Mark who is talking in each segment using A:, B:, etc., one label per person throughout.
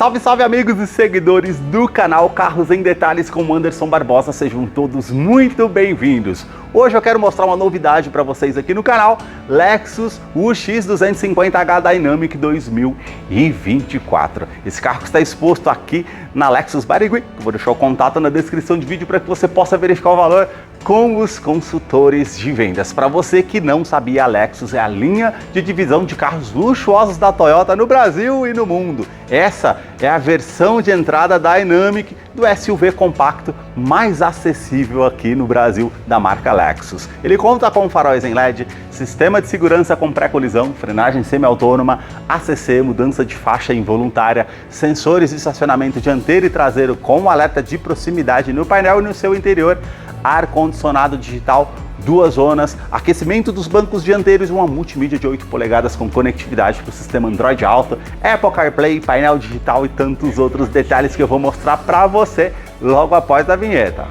A: Salve, salve amigos e seguidores do canal Carros em Detalhes com Anderson Barbosa, sejam todos muito bem-vindos. Hoje eu quero mostrar uma novidade para vocês aqui no canal, Lexus UX250H Dynamic 2024. Esse carro está exposto aqui na Lexus Barigui, eu vou deixar o contato na descrição do vídeo para que você possa verificar o valor com os consultores de vendas. Para você que não sabia, a Lexus é a linha de divisão de carros luxuosos da Toyota no Brasil e no mundo. Essa é a versão de entrada Dynamic do SUV compacto mais acessível aqui no Brasil da marca Lexus. Ele conta com faróis em LED, sistema de segurança com pré-colisão, frenagem semi-autônoma, ACC, mudança de faixa involuntária, sensores de estacionamento dianteiro e traseiro com alerta de proximidade no painel e no seu interior, ar-condicionado digital, 2 zonas, aquecimento dos bancos dianteiros e uma multimídia de 8 polegadas com conectividade para o sistema Android Auto, Apple CarPlay, painel digital e tantos outros detalhes que eu vou mostrar para você logo após a vinheta.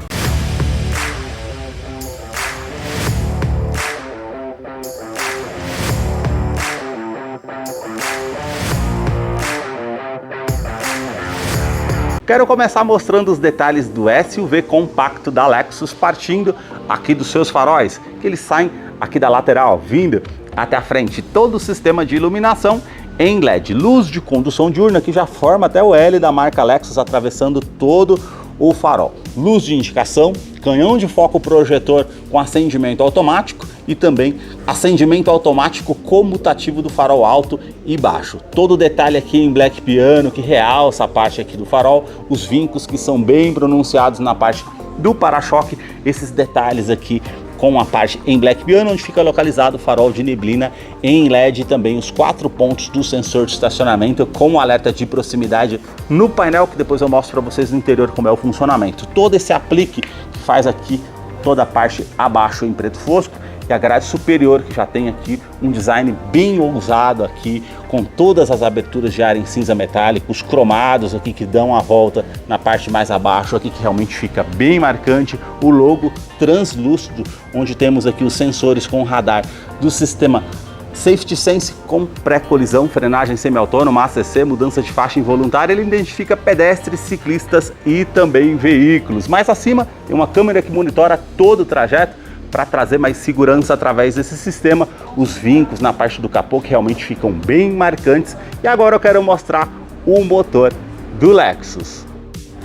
A: Quero começar mostrando os detalhes do SUV compacto da Lexus, partindo aqui dos seus faróis, que eles saem aqui da lateral, vindo até a frente. Todo o sistema de iluminação em LED, luz de condução diurna, que já forma até o L da marca Lexus, atravessando todo o farol. Luz de indicação, canhão de foco projetor com acendimento automático e também acendimento automático comutativo do farol alto e baixo. Todo o detalhe aqui em black piano que realça a parte aqui do farol, os vincos que são bem pronunciados na parte do para-choque, esses detalhes aqui com a parte em black piano, onde fica localizado o farol de neblina em LED e também os 4 pontos do sensor de estacionamento com alerta de proximidade no painel, que depois eu mostro para vocês no interior como é o funcionamento. Todo esse aplique que faz aqui toda a parte abaixo em preto fosco e a grade superior, que já tem aqui um design bem ousado aqui, com todas as aberturas de ar em cinza metálico, os cromados aqui que dão a volta na parte mais abaixo aqui, que realmente fica bem marcante, o logo translúcido, onde temos aqui os sensores com radar do sistema Safety Sense com pré-colisão, frenagem semi-autônoma, ACC, mudança de faixa involuntária. Ele identifica pedestres, ciclistas e também veículos. Mais acima tem uma câmera que monitora todo o trajeto para trazer mais segurança através desse sistema. Os vincos na parte do capô que realmente ficam bem marcantes. E agora eu quero mostrar o motor do Lexus.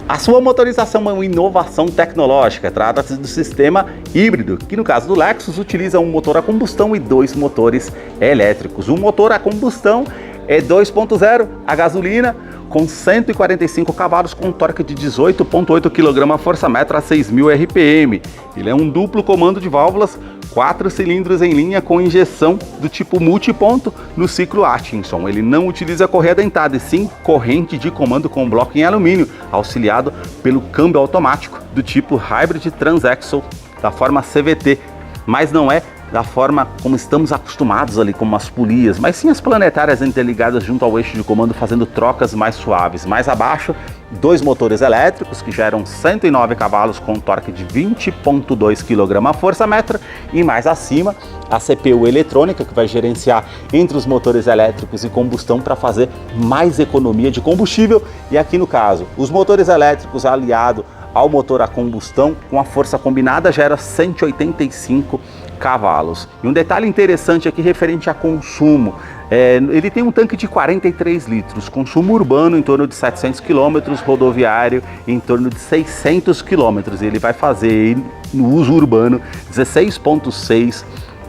A: A sua motorização é uma inovação tecnológica, trata-se do sistema híbrido, que no caso do Lexus utiliza um motor a combustão e 2 motores elétricos. O motor a combustão é 2.0 a gasolina, com 145 cavalos, com torque de 18,8 kgfm a 6.000 RPM. Ele é um duplo comando de válvulas, 4 cilindros em linha com injeção do tipo multiponto no ciclo Atkinson. Ele não utiliza correia dentada, e sim corrente de comando com bloco em alumínio, auxiliado pelo câmbio automático do tipo Hybrid Transaxle da forma CVT, mas não é da forma como estamos acostumados ali, como as polias, mas sim as planetárias interligadas junto ao eixo de comando, fazendo trocas mais suaves. Mais abaixo, 2 motores elétricos que geram 109 cavalos com torque de 20,2 kgfm e mais acima a CPU eletrônica, que vai gerenciar entre os motores elétricos e combustão para fazer mais economia de combustível. E aqui no caso, os motores elétricos aliado ao motor a combustão com a força combinada gera 185 cavalos. E um detalhe interessante aqui referente a consumo, ele tem um tanque de 43 litros, consumo urbano em torno de 700 km, rodoviário em torno de 600 km. Ele vai fazer no uso urbano 16,6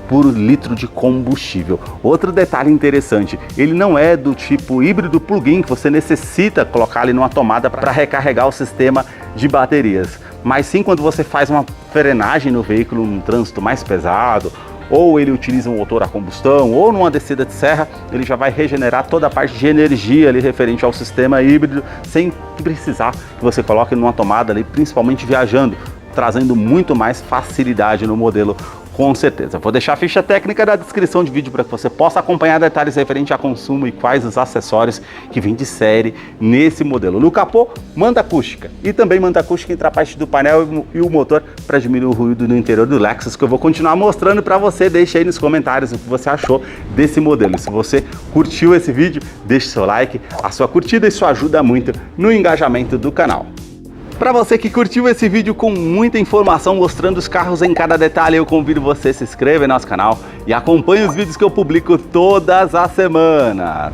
A: por litro de combustível. Outro detalhe interessante, ele não é do tipo híbrido plug-in, que você necessita colocar ali numa tomada para recarregar o sistema de baterias, mas sim quando você faz uma frenagem no veículo num trânsito mais pesado, ou ele utiliza um motor a combustão, ou numa descida de serra, ele já vai regenerar toda a parte de energia ali referente ao sistema híbrido, sem precisar que você coloque numa tomada ali, principalmente viajando, trazendo muito mais facilidade no modelo Com certeza. Vou deixar a ficha técnica na descrição de vídeo para que você possa acompanhar detalhes referentes a consumo e quais os acessórios que vêm de série nesse modelo. No capô, manta acústica. E também manta acústica entre a parte do painel e o motor para diminuir o ruído no interior do Lexus, que eu vou continuar mostrando para você. Deixa aí nos comentários o que você achou desse modelo. E se você curtiu esse vídeo, deixe seu like, a sua curtida, isso ajuda muito no engajamento do canal. Para você que curtiu esse vídeo com muita informação mostrando os carros em cada detalhe, eu convido você a se inscrever no nosso canal e acompanhe os vídeos que eu publico todas as semanas.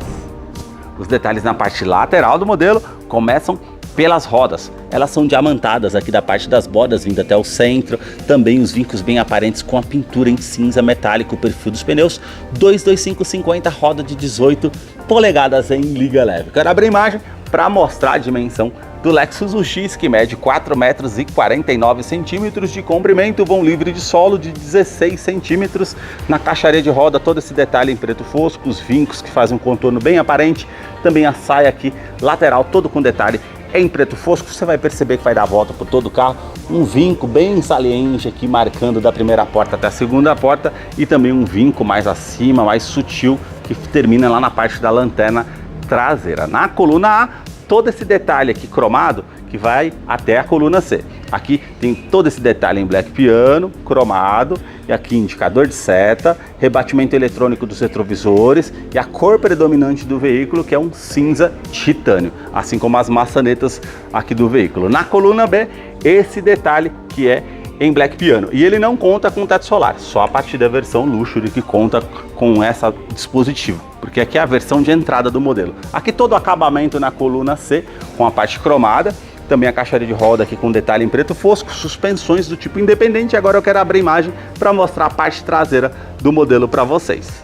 A: Os detalhes na parte lateral do modelo começam pelas rodas. Elas são diamantadas aqui da parte das bordas, vindo até o centro. Também os vincos bem aparentes com a pintura em cinza metálico, o perfil dos pneus 225/50, roda de 18 polegadas em liga leve. Quero abrir a imagem para mostrar a dimensão do Lexus UX, que mede 4,49 metros de comprimento, vão livre de solo de 16 centímetros. Na caixaria de roda, todo esse detalhe em preto fosco, os vincos que fazem um contorno bem aparente, também a saia aqui lateral, todo com detalhe em preto fosco. Você vai perceber que vai dar a volta por todo o carro, um vinco bem saliente aqui marcando da primeira porta até a segunda porta, e também um vinco mais acima, mais sutil, que termina lá na parte da lanterna traseira. Na coluna A, todo esse detalhe aqui cromado que vai até a coluna C. Aqui tem todo esse detalhe em black piano, cromado, e aqui indicador de seta, rebatimento eletrônico dos retrovisores e a cor predominante do veículo, que é um cinza titânio, assim como as maçanetas aqui do veículo. Na coluna B, esse detalhe que é em black piano, e ele não conta com teto solar, só a partir da versão Luxury que conta com esse dispositivo, porque aqui é a versão de entrada do modelo. Aqui todo o acabamento na coluna C com a parte cromada, também a caixaria de roda aqui com detalhe em preto fosco, suspensões do tipo independente. Agora eu quero abrir a imagem para mostrar a parte traseira do modelo para vocês.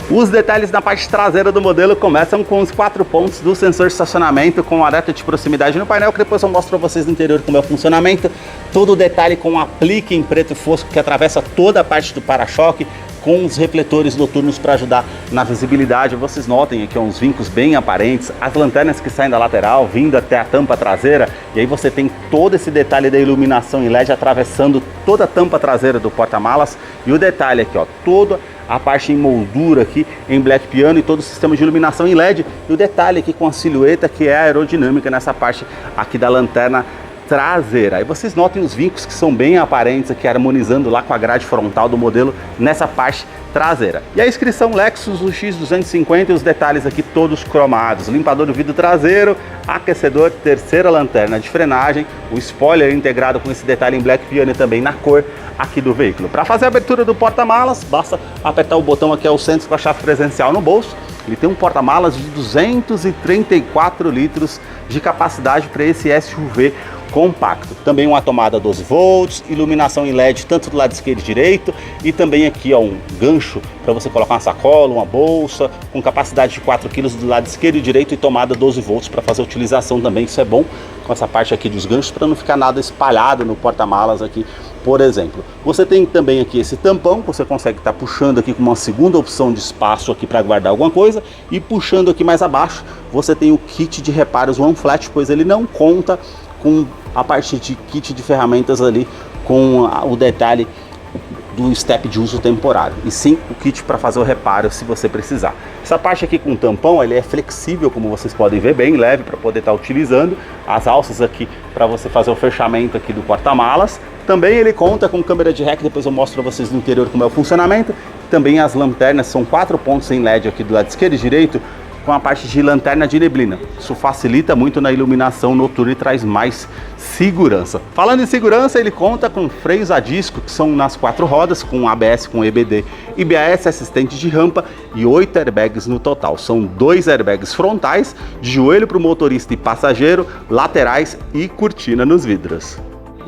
A: Os detalhes na parte traseira do modelo começam com os 4 pontos do sensor de estacionamento com alerta de proximidade no painel, que depois eu mostro para vocês no interior como é o funcionamento. Todo o detalhe com aplique em preto fosco que atravessa toda a parte do para-choque, com os refletores noturnos para ajudar na visibilidade. Vocês notem aqui uns vincos bem aparentes, as lanternas que saem da lateral vindo até a tampa traseira, e aí você tem todo esse detalhe da iluminação em LED atravessando toda a tampa traseira do porta-malas, e o detalhe aqui, ó, toda a parte em moldura aqui em black piano e todo o sistema de iluminação em LED, e o detalhe aqui com a silhueta que é aerodinâmica nessa parte aqui da lanterna traseira. Aí vocês notem os vincos que são bem aparentes aqui, harmonizando lá com a grade frontal do modelo nessa parte traseira. E a inscrição Lexus UX 250 e os detalhes aqui todos cromados. Limpador do vidro traseiro, aquecedor, terceira lanterna de frenagem, o spoiler integrado com esse detalhe em black piano e também na cor aqui do veículo. Para fazer a abertura do porta-malas, basta apertar o botão aqui ao centro com a chave presencial no bolso. Ele tem um porta-malas de 234 litros de capacidade para esse SUV compacto. Também uma tomada 12 volts, iluminação em LED tanto do lado esquerdo e direito, e também aqui ó, um gancho para você colocar uma sacola, uma bolsa, com capacidade de 4 kg do lado esquerdo e direito, e tomada 12 volts para fazer a utilização também. Isso é bom com essa parte aqui dos ganchos para não ficar nada espalhado no porta-malas aqui, por exemplo. Você tem também aqui esse tampão, você consegue estar puxando aqui com uma segunda opção de espaço aqui para guardar alguma coisa, e puxando aqui mais abaixo você tem o kit de reparos One Flat, pois ele não conta com a parte de kit de ferramentas ali com o detalhe do step de uso temporário, e sim o kit para fazer o reparo se você precisar. Essa parte aqui com o tampão, ele é flexível, como vocês podem ver, bem leve para poder estar utilizando. As alças aqui para você fazer o fechamento aqui do porta-malas. Também ele conta com câmera de ré, que depois eu mostro para vocês no interior como é o funcionamento. Também as lanternas são 4 pontos em LED aqui do lado esquerdo e direito, com a parte de lanterna de neblina. Isso facilita muito na iluminação noturna e traz mais segurança. Falando em segurança, ele conta com freios a disco, que são nas 4 rodas, com ABS, com EBD, IBAS, assistente de rampa, e 8 airbags no total. São 2 airbags frontais, de joelho para o motorista e passageiro, laterais e cortina nos vidros.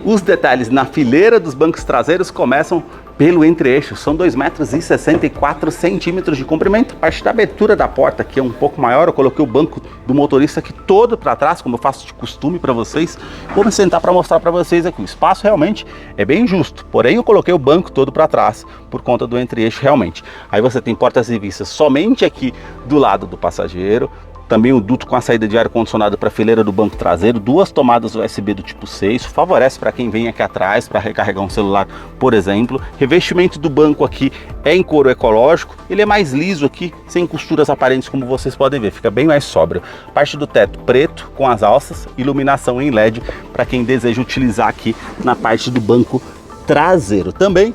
A: Os detalhes na fileira dos bancos traseiros começam pelo entre-eixo, são 2,64 metros de comprimento. A parte da abertura da porta aqui é um pouco maior, eu coloquei o banco do motorista aqui todo para trás, como eu faço de costume para vocês. Vou me sentar para mostrar para vocês aqui, o espaço realmente é bem justo, porém eu coloquei o banco todo para trás, por conta do entre-eixo realmente. Aí você tem portas e vistas somente aqui do lado do passageiro, também o duto com a saída de ar-condicionado para a fileira do banco traseiro, 2 tomadas USB do tipo 6, isso favorece para quem vem aqui atrás para recarregar um celular, por exemplo. Revestimento do banco aqui é em couro ecológico, ele é mais liso aqui, sem costuras aparentes como vocês podem ver, fica bem mais sóbrio. Parte do teto preto com as alças, iluminação em LED para quem deseja utilizar aqui na parte do banco traseiro. Também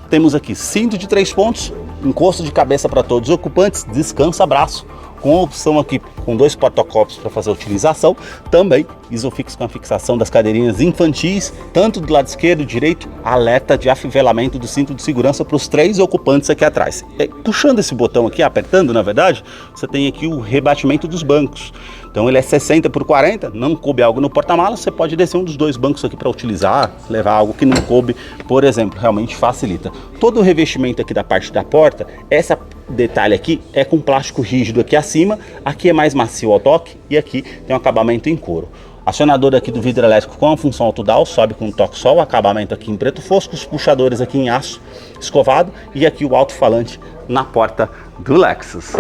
A: temos aqui cinto de 3 pontos, encosto de cabeça para todos os ocupantes, descansa-braço, com opção aqui com 2 porta-copos para fazer a utilização, também Isofix com a fixação das cadeirinhas infantis, tanto do lado esquerdo e direito, alerta de afivelamento do cinto de segurança para os 3 ocupantes aqui atrás. Puxando esse botão aqui, apertando na verdade, você tem aqui o rebatimento dos bancos. Então ele é 60 por 40, não coube algo no porta-malas, você pode descer um dos 2 bancos aqui para utilizar, levar algo que não coube, por exemplo, realmente facilita. Todo o revestimento aqui da parte da porta, esse detalhe aqui é com plástico rígido aqui acima, aqui é mais macio ao toque e aqui tem um acabamento em couro. Acionador aqui do vidro elétrico com a função autodal, sobe com um toque só, o acabamento aqui em preto fosco, os puxadores aqui em aço escovado e aqui o alto-falante na porta do Lexus.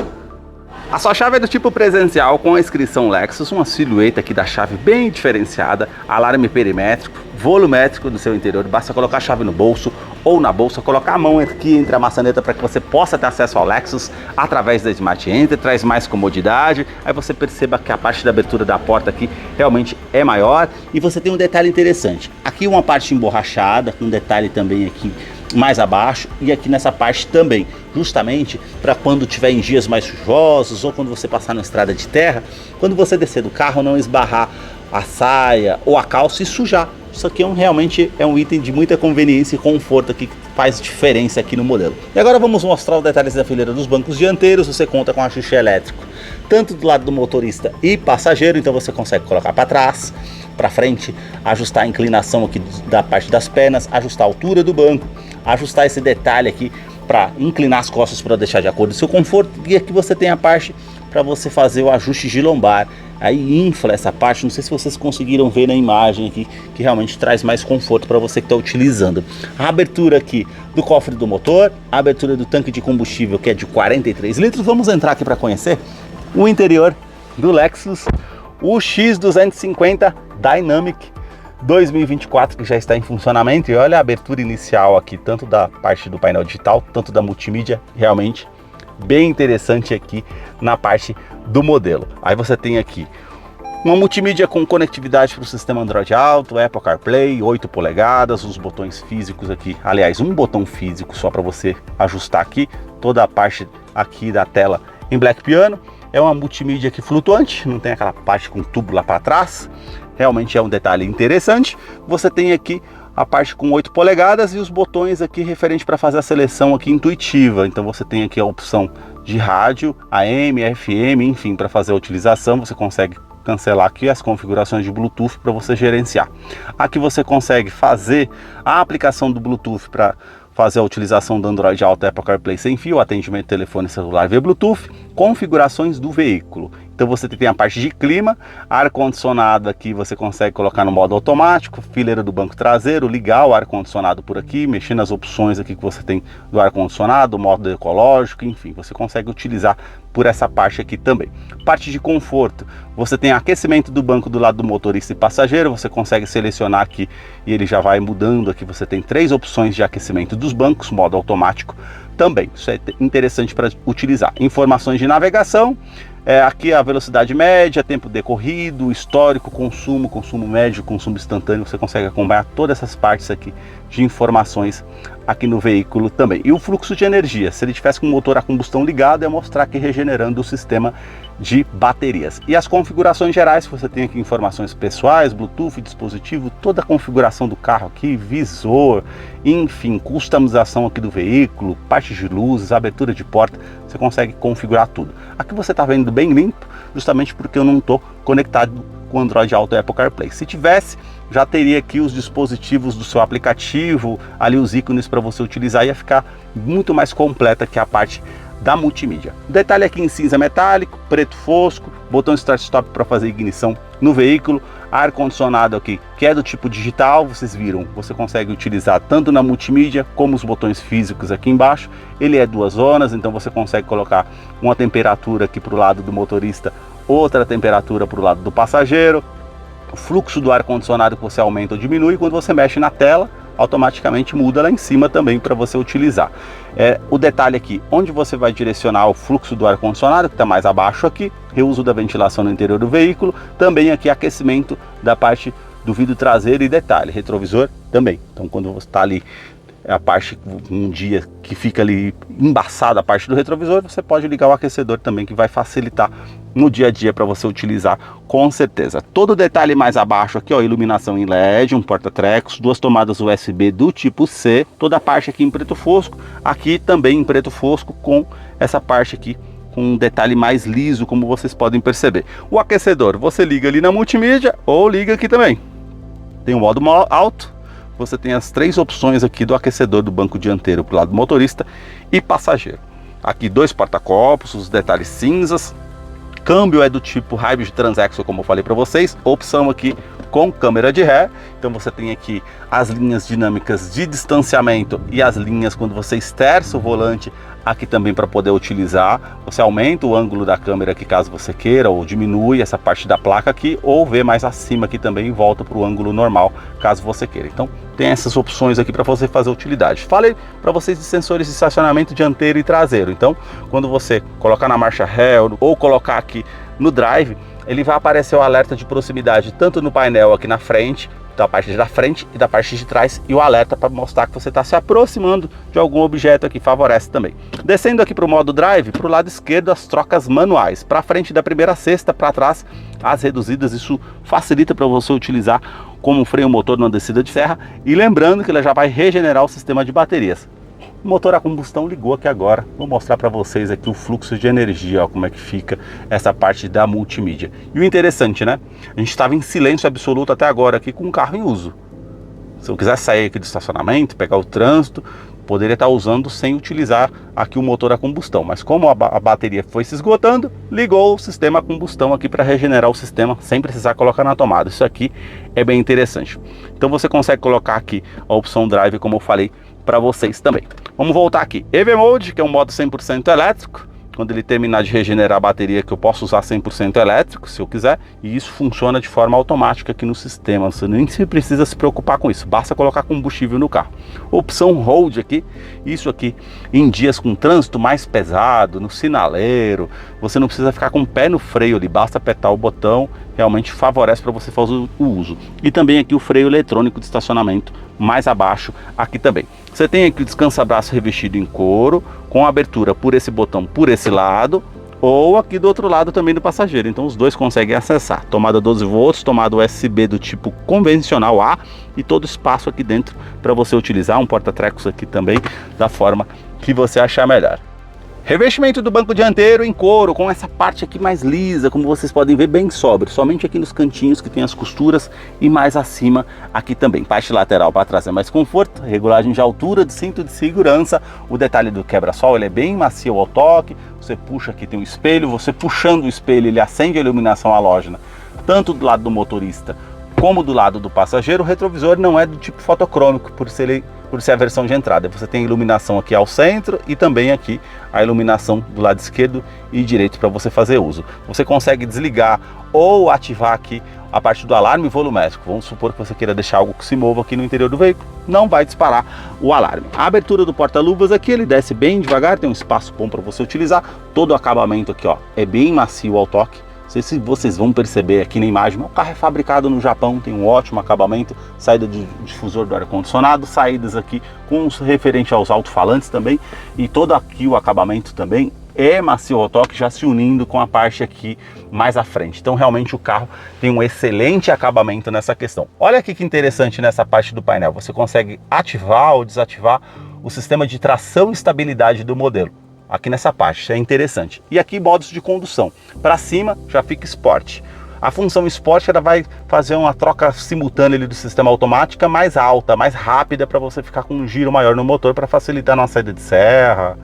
A: A sua chave é do tipo presencial com a inscrição Lexus, uma silhueta aqui da chave bem diferenciada, alarme perimétrico, volumétrico do seu interior, basta colocar a chave no bolso ou na bolsa, colocar a mão aqui entre a maçaneta para que você possa ter acesso ao Lexus através da Smart Enter, traz mais comodidade, aí você perceba que a parte da abertura da porta aqui realmente é maior e você tem um detalhe interessante, aqui uma parte emborrachada, um detalhe também aqui mais abaixo e aqui nessa parte também, justamente para quando tiver em dias mais chuvosos ou quando você passar na estrada de terra, quando você descer do carro não esbarrar a saia ou a calça e sujar. Isso aqui realmente é um item de muita conveniência e conforto aqui que faz diferença aqui no modelo. E agora vamos mostrar os detalhes da fileira dos bancos dianteiros. Você conta com ajuste elétrico, tanto do lado do motorista e passageiro, então você consegue colocar para trás, para frente, ajustar a inclinação aqui da parte das pernas, ajustar a altura do banco, ajustar esse detalhe aqui para inclinar as costas para deixar de acordo com o seu conforto. E aqui você tem a parte para você fazer o ajuste de lombar, aí infla essa parte, não sei se vocês conseguiram ver na imagem aqui, que realmente traz mais conforto para você que está utilizando. A abertura aqui do cofre do motor, a abertura do tanque de combustível que é de 43 litros, vamos entrar aqui para conhecer o interior do Lexus, o X250 Dynamic 2024 que já está em funcionamento e olha a abertura inicial aqui, tanto da parte do painel digital, tanto da multimídia, realmente bem interessante aqui na parte do modelo. Aí você tem aqui uma multimídia com conectividade para o sistema Android Auto, Apple CarPlay, 8 polegadas, os botões físicos aqui, aliás, um botão físico só para você ajustar aqui, toda a parte aqui da tela em Black Piano. É uma multimídia aqui flutuante, não tem aquela parte com tubo lá para trás, realmente é um detalhe interessante. Você tem aqui a parte com 8 polegadas e os botões aqui referente para fazer a seleção aqui intuitiva. Então você tem aqui a opção de rádio, AM, FM, enfim, para fazer a utilização. Você consegue cancelar aqui as configurações de Bluetooth para você gerenciar. Aqui você consegue fazer a aplicação do Bluetooth para fazer a utilização do Android Auto, Apple CarPlay sem fio, atendimento telefone celular via Bluetooth, configurações do veículo. Então você tem a parte de clima, ar-condicionado aqui você consegue colocar no modo automático, fileira do banco traseiro, ligar o ar-condicionado por aqui, mexer nas opções aqui que você tem do ar-condicionado, modo ecológico, enfim, você consegue utilizar por essa parte aqui também. Parte de conforto, você tem aquecimento do banco do lado do motorista e passageiro, você consegue selecionar aqui e ele já vai mudando aqui, você tem 3 opções de aquecimento dos bancos, modo automático também, isso é interessante para utilizar. Informações de navegação, aqui a velocidade média, tempo decorrido, histórico, consumo médio, consumo instantâneo, você consegue acompanhar todas essas partes aqui de informações aqui no veículo também. E o fluxo de energia, se ele tivesse com o motor a combustão ligado, é mostrar aqui regenerando o sistema de baterias. E as configurações gerais, você tem aqui informações pessoais, Bluetooth, dispositivo, toda a configuração do carro aqui, visor, enfim, customização aqui do veículo, parte de luzes, abertura de porta, você consegue configurar tudo. Aqui você está vendo bem limpo, justamente porque eu não estou conectado com Android Auto e Apple CarPlay. Se tivesse, já teria aqui os dispositivos do seu aplicativo, ali os ícones para você utilizar, ia ficar muito mais completa que a parte da multimídia. Detalhe aqui em cinza metálico, preto fosco, botão start-stop para fazer ignição no veículo, ar-condicionado aqui, que é do tipo digital, vocês viram, você consegue utilizar tanto na multimídia como os botões físicos aqui embaixo. Ele é 2 zonas, então você consegue colocar uma temperatura aqui para o lado do motorista outra temperatura para o lado do passageiro, o fluxo do ar-condicionado que você aumenta ou diminui. Quando você mexe na tela, automaticamente muda lá em cima também para você utilizar. O detalhe aqui, onde você vai direcionar o fluxo do ar-condicionado, que está mais abaixo aqui, reuso da ventilação no interior do veículo, também aqui aquecimento da parte do vidro traseiro e detalhe, retrovisor também. Então quando você está ali, a parte, um dia que fica ali embaçada a parte do retrovisor, você pode ligar o aquecedor também, que vai facilitar no dia a dia para você utilizar com certeza. Todo detalhe mais abaixo aqui, ó, iluminação em LED, um porta-trecos, 2 tomadas USB do tipo C, toda a parte aqui em preto fosco, aqui também em preto fosco, com essa parte aqui com um detalhe mais liso, como vocês podem perceber. O aquecedor, você liga ali na multimídia ou liga aqui também. Tem o modo alto. Você tem as 3 opções aqui do aquecedor do banco dianteiro para o lado do motorista e passageiro. Aqui 2 porta-copos, os detalhes cinzas. Câmbio é do tipo Hybrid Transaxle, como eu falei para vocês. Opção aqui com câmera de ré. Então você tem aqui as linhas dinâmicas de distanciamento e as linhas quando você esterça o volante aqui também para poder utilizar. Você aumenta o ângulo da câmera aqui caso você queira, ou diminui essa parte da placa aqui, ou vê mais acima aqui também e volta para o ângulo normal caso você queira. Então tem essas opções aqui para você fazer utilidade. Falei para vocês de sensores de estacionamento dianteiro e traseiro. Então quando você colocar na marcha ré ou colocar aqui no drive, ele vai aparecer o alerta de proximidade tanto no painel aqui na frente, da parte da frente e da parte de trás, e o alerta para mostrar que você está se aproximando de algum objeto aqui, favorece também. Descendo aqui para o modo drive, para o lado esquerdo as trocas manuais, para frente da primeira sexta, para trás as reduzidas. Isso facilita para você utilizar como freio motor numa descida de serra, e lembrando que ele já vai regenerar o sistema de baterias. O motor a combustão ligou aqui agora. Vou mostrar para vocês aqui o fluxo de energia, ó, como é que fica essa parte da multimídia. E o interessante, né? A gente estava em silêncio absoluto até agora aqui com o carro em uso. Se eu quiser sair aqui do estacionamento, pegar o trânsito, poderia estar usando sem utilizar aqui o motor a combustão. Mas como a bateria foi se esgotando, ligou o sistema a combustão aqui para regenerar o sistema sem precisar colocar na tomada. Isso aqui é bem interessante. Então você consegue colocar aqui a opção drive, como eu falei para vocês também. Vamos voltar aqui. EV Mode, que é um modo 100% elétrico. Quando ele terminar de regenerar a bateria, que eu posso usar 100% elétrico, se eu quiser. E isso funciona de forma automática aqui no sistema. Você nem precisa se preocupar com isso. Basta colocar combustível no carro. Opção Hold aqui. Isso aqui em dias com trânsito mais pesado, no sinaleiro. Você não precisa ficar com o pé no freio ali. Basta apertar o botão. Realmente favorece para você fazer o uso. E também aqui o freio eletrônico de estacionamento mais abaixo aqui também. Você tem aqui o descansa-braço revestido em couro, com abertura por esse botão por esse lado, ou aqui do outro lado também do passageiro. Então os dois conseguem acessar. Tomada 12 volts, tomada USB do tipo convencional A, e todo espaço aqui dentro para você utilizar um porta-trecos aqui também da forma que você achar melhor. Revestimento do banco dianteiro em couro, com essa parte aqui mais lisa, como vocês podem ver, bem sóbrio, somente aqui nos cantinhos que tem as costuras, e mais acima aqui também. Parte lateral para trazer mais conforto, regulagem de altura, de cinto de segurança. O detalhe do quebra-sol, ele é bem macio ao toque. Você puxa aqui, tem um espelho, você puxando o espelho, ele acende a iluminação halógena, tanto do lado do motorista como do lado do passageiro. O retrovisor não é do tipo fotocrômico, por ser a versão de entrada. Você tem iluminação aqui ao centro e também aqui a iluminação do lado esquerdo e direito para você fazer uso. Você consegue desligar ou ativar aqui a parte do alarme volumétrico. Vamos supor que você queira deixar algo que se mova aqui no interior do veículo, não vai disparar o alarme. A abertura do porta-luvas aqui, ele desce bem devagar, tem um espaço bom para você utilizar. Todo o acabamento aqui, ó, é bem macio ao toque. Não sei se vocês vão perceber aqui na imagem, mas o carro é fabricado no Japão, tem um ótimo acabamento, saída de difusor do ar-condicionado, saídas aqui com referente aos alto-falantes também, e todo aqui o acabamento também é macio ao toque, já se unindo com a parte aqui mais à frente. Então realmente o carro tem um excelente acabamento nessa questão. Olha aqui que interessante nessa parte do painel, você consegue ativar ou desativar o sistema de tração e estabilidade do modelo. Aqui nessa parte, isso é interessante. E aqui modos de condução. Para cima já fica Sport. A função Sport, ela vai fazer uma troca simultânea ali do sistema automática mais alta, mais rápida, para você ficar com um giro maior no motor, para facilitar numa saída de serra,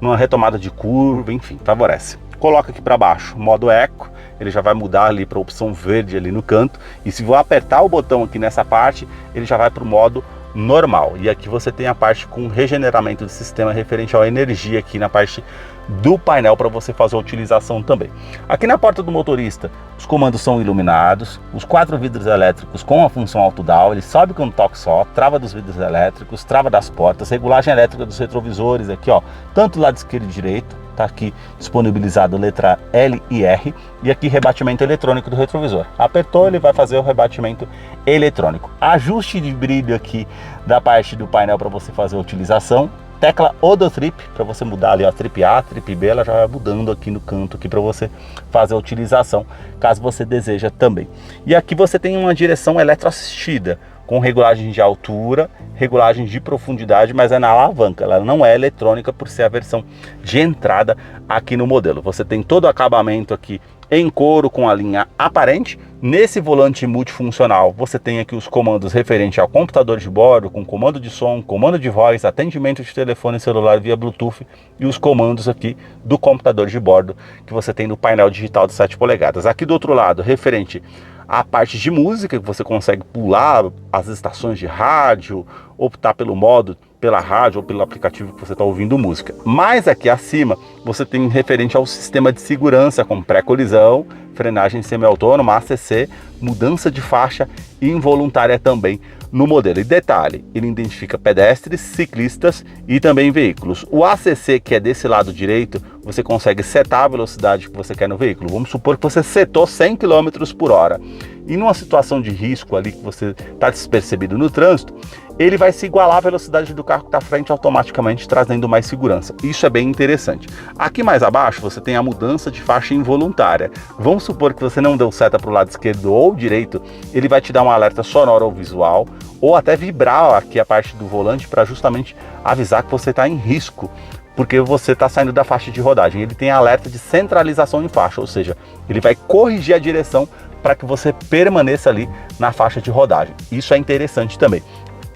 A: numa retomada de curva, enfim, favorece. Coloca aqui para baixo, modo Eco, ele já vai mudar ali para a opção verde ali no canto. E se eu apertar o botão aqui nessa parte, ele já vai para o modo normal. E aqui você tem a parte com regeneramento do sistema referente à energia aqui na parte do painel para você fazer a utilização também. Aqui na porta do motorista, os comandos são iluminados, os 4 vidros elétricos com a função auto-down, ele sobe com um toque só, trava dos vidros elétricos, trava das portas, regulagem elétrica dos retrovisores aqui, ó, tanto lado esquerdo e direito, tá aqui disponibilizado letra L e R, e aqui rebatimento eletrônico do retrovisor. Apertou, ele vai fazer o rebatimento eletrônico. Ajuste de brilho aqui da parte do painel para você fazer a utilização. Tecla Odotrip, para você mudar ali, ó, trip A, trip B, ela já vai mudando aqui no canto aqui para você fazer a utilização, caso você deseja também. E aqui você tem uma direção eletroassistida, com regulagem de altura, regulagem de profundidade, mas é na alavanca, ela não é eletrônica por ser a versão de entrada aqui no modelo. Você tem todo o acabamento aqui em couro com a linha aparente. Nesse volante multifuncional você tem aqui os comandos referentes ao computador de bordo, com comando de som, comando de voz, atendimento de telefone celular via Bluetooth e os comandos aqui do computador de bordo que você tem no painel digital de 7 polegadas. Aqui do outro lado, referente à parte de música, que você consegue pular as estações de rádio, optar pelo modo, pela rádio ou pelo aplicativo que você está ouvindo música. Mas aqui acima você tem referente ao sistema de segurança, com pré-colisão, frenagem semi-autônoma, ACC, mudança de faixa involuntária também no modelo. E detalhe, ele identifica pedestres, ciclistas e também veículos. O ACC, que é desse lado direito, você consegue setar a velocidade que você quer no veículo. Vamos supor que você setou 100 km por hora. E numa situação de risco ali, que você está despercebido no trânsito, ele vai se igualar à velocidade do carro que está à frente automaticamente, trazendo mais segurança. Isso é bem interessante. Aqui mais abaixo você tem a mudança de faixa involuntária. Vamos supor que você não deu seta para o lado esquerdo ou direito, ele vai te dar um alerta sonoro ou visual, ou até vibrar aqui a parte do volante para justamente avisar que você está em risco, porque você está saindo da faixa de rodagem. Ele tem alerta de centralização em faixa, ou seja, ele vai corrigir a direção para que você permaneça ali na faixa de rodagem. Isso é interessante também.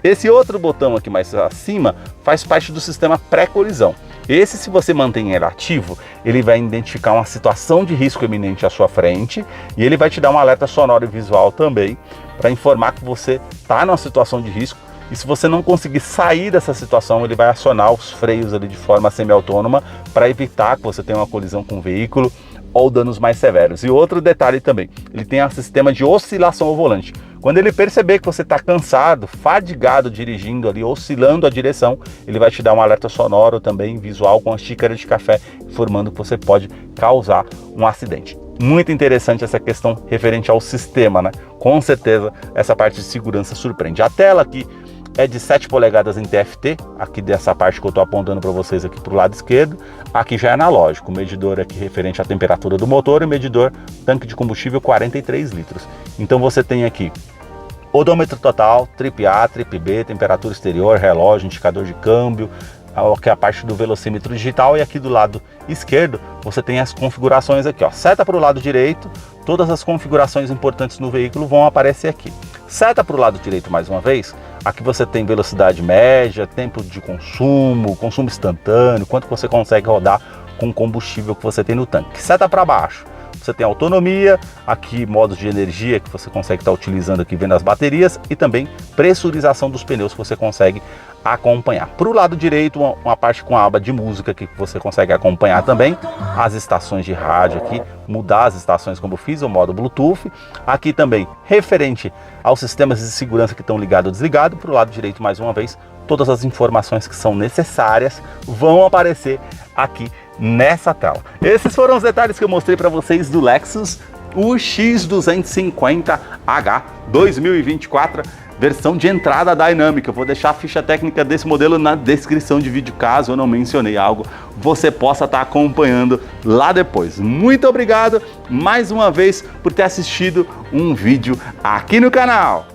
A: Esse outro botão aqui mais acima faz parte do sistema pré-colisão. Esse, se você mantém ele ativo, ele vai identificar uma situação de risco iminente à sua frente e ele vai te dar um alerta sonoro e visual também para informar que você está numa situação de risco. E se você não conseguir sair dessa situação, ele vai acionar os freios ali de forma semi-autônoma para evitar que você tenha uma colisão com o veículo ou danos mais severos. E outro detalhe também, ele tem um sistema de oscilação ao volante. Quando ele perceber que você está cansado, fadigado dirigindo ali, oscilando a direção, ele vai te dar um alerta sonoro também, visual, com a xícara de café, informando que você pode causar um acidente. Muito interessante essa questão referente ao sistema, né? Com certeza essa parte de segurança surpreende. A tela aqui é de 7 polegadas em TFT, aqui dessa parte que eu estou apontando para vocês aqui para o lado esquerdo. Aqui já é analógico, o medidor aqui referente à temperatura do motor e o medidor tanque de combustível 43 litros. Então você tem aqui odômetro total, trip A, trip B, temperatura exterior, relógio, indicador de câmbio, que é a parte do velocímetro digital, e aqui do lado esquerdo você tem as configurações aqui, ó. Seta para o lado direito, todas as configurações importantes no veículo vão aparecer aqui. Seta para o lado direito mais uma vez, aqui você tem velocidade média, tempo de consumo, consumo instantâneo, quanto você consegue rodar com o combustível que você tem no tanque. Seta para baixo, você tem autonomia, aqui modos de energia que você consegue estar utilizando aqui vendo as baterias e também pressurização dos pneus que você consegue acompanhar. Para o lado direito, uma parte com a aba de música aqui que você consegue acompanhar também, as estações de rádio aqui, mudar as estações como eu fiz, o modo Bluetooth. Aqui também referente aos sistemas de segurança que estão ligado ou desligado. Para o lado direito mais uma vez, todas as informações que são necessárias vão aparecer aqui nessa tela. Esses foram os detalhes que eu mostrei para vocês do Lexus UX250H 2024, versão de entrada dinâmica. Eu vou deixar a ficha técnica desse modelo na descrição de vídeo, caso eu não mencionei algo, você possa estar acompanhando lá depois. Muito obrigado mais uma vez por ter assistido um vídeo aqui no canal.